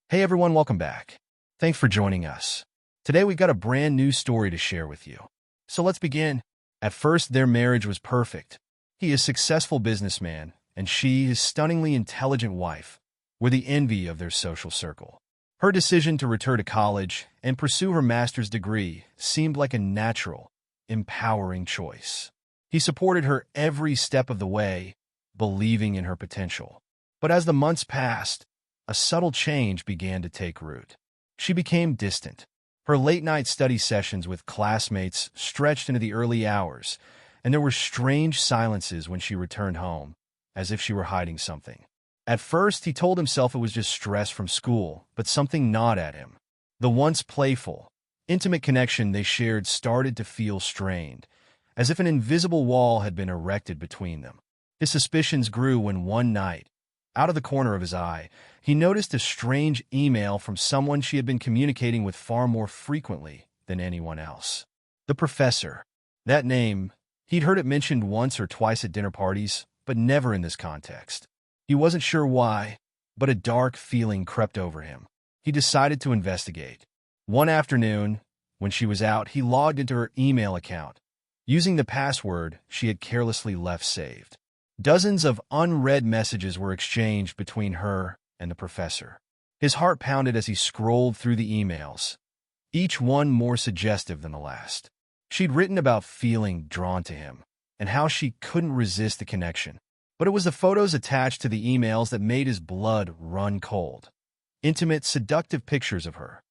Hey everyone, welcome back. Thanks for joining us. Today we've got a brand new story to share with you. So let's begin. At first, their marriage was perfect. He is a successful businessman, and she, his stunningly intelligent wife, were the envy of their social circle. Her decision to return to college and pursue her master's degree seemed like a natural, empowering choice. He supported her every step of the way, believing in her potential. But as the months passed, a subtle change began to take root. She became distant. Her late-night study sessions with classmates stretched into the early hours, and there were strange silences when she returned home, as if she were hiding something. At first, he told himself it was just stress from school, but something gnawed at him. The once playful, intimate connection they shared started to feel strained, as if an invisible wall had been erected between them. His suspicions grew when one night, out of the corner of his eye, he noticed a strange email from someone she had been communicating with far more frequently than anyone else. The professor. That name, he'd heard it mentioned once or twice at dinner parties, but never in this context. He wasn't sure why, but a dark feeling crept over him. He decided to investigate. One afternoon, when she was out, he logged into her email account, using the password she had carelessly left saved. Dozens of unread messages were exchanged between her and the professor. His heart pounded as he scrolled through the emails, each one more suggestive than the last. She'd written about feeling drawn to him and how she couldn't resist the connection. But it was the photos attached to the emails that made his blood run cold. Intimate, seductive pictures of her,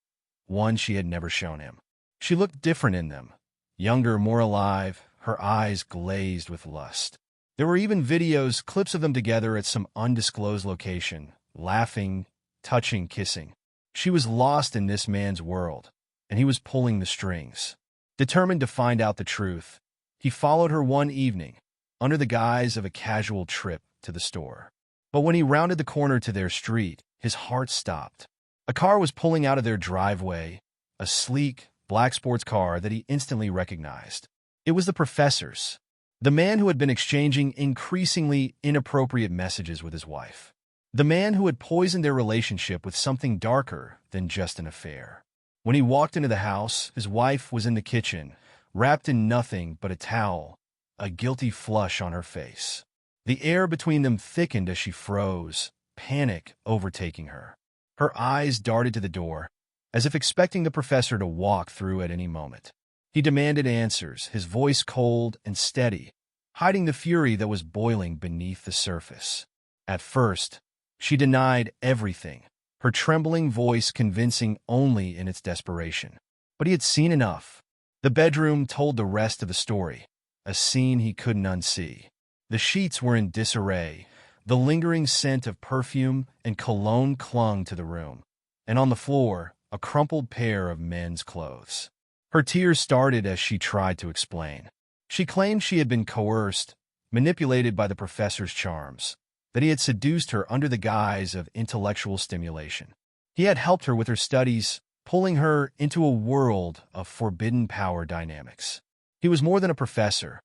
one she had never shown him. She looked different in them, younger, more alive, her eyes glazed with lust. There were even videos, clips of them together at some undisclosed location, laughing, touching, kissing. She was lost in this man's world, and he was pulling the strings. Determined to find out the truth, he followed her one evening, under the guise of a casual trip to the store. But when he rounded the corner to their street, his heart stopped. A car was pulling out of their driveway, a sleek, black sports car that he instantly recognized. It was the professor's. The man who had been exchanging increasingly inappropriate messages with his wife. The man who had poisoned their relationship with something darker than just an affair. When he walked into the house, his wife was in the kitchen, wrapped in nothing but a towel, a guilty flush on her face. The air between them thickened as she froze, panic overtaking her. Her eyes darted to the door, as if expecting the professor to walk through at any moment. He demanded answers, his voice cold and steady, hiding the fury that was boiling beneath the surface. At first, she denied everything, her trembling voice convincing only in its desperation. But he had seen enough. The bedroom told the rest of the story, a scene he couldn't unsee. The sheets were in disarray, the lingering scent of perfume and cologne clung to the room, and on the floor, a crumpled pair of men's clothes. Her tears started as she tried to explain. She claimed she had been coerced, manipulated by the professor's charms, that he had seduced her under the guise of intellectual stimulation. He had helped her with her studies, pulling her into a world of forbidden power dynamics. He was more than a professor.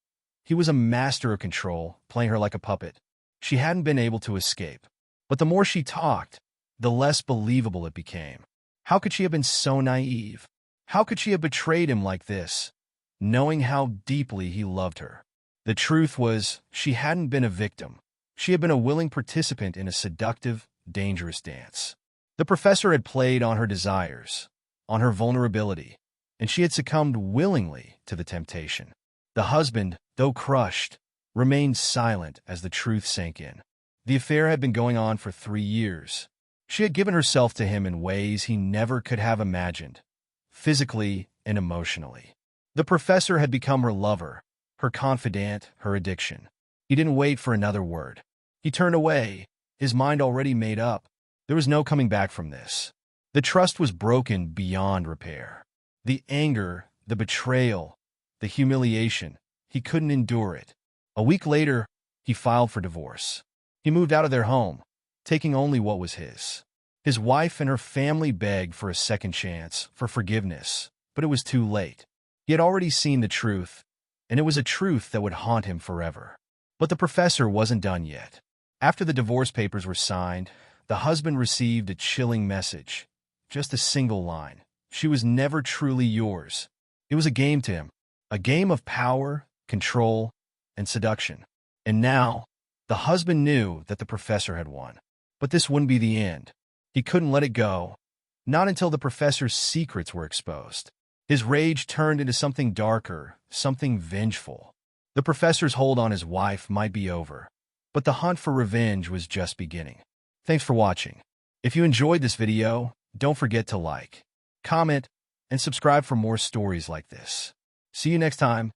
He was a master of control, playing her like a puppet. She hadn't been able to escape. But the more she talked, the less believable it became. How could she have been so naive? How could she have betrayed him like this, knowing how deeply he loved her? The truth was, she hadn't been a victim. She had been a willing participant in a seductive, dangerous dance. The professor had played on her desires, on her vulnerability, and she had succumbed willingly to the temptation. The husband, though crushed, remained silent as the truth sank in. The affair had been going on for 3 years. She had given herself to him in ways he never could have imagined, physically and emotionally. The professor had become her lover, her confidant, her addiction. He didn't wait for another word. He turned away, his mind already made up. There was no coming back from this. The trust was broken beyond repair. The anger, the betrayal, the humiliation, he couldn't endure it. A week later, he filed for divorce. He moved out of their home, taking only what was his. His wife and her family begged for a second chance, for forgiveness, but it was too late. He had already seen the truth, and it was a truth that would haunt him forever. But the professor wasn't done yet. After the divorce papers were signed, The husband received a chilling message. Just a single line. She was never truly yours. It was a game to him. A game of power, control, and seduction. And now, the husband knew that the professor had won. But this wouldn't be the end. He couldn't let it go. Not until the professor's secrets were exposed. His rage turned into something darker, something vengeful. The professor's hold on his wife might be over, but the hunt for revenge was just beginning. Thanks for watching. If you enjoyed this video, don't forget to like, comment, and subscribe for more stories like this. See you next time.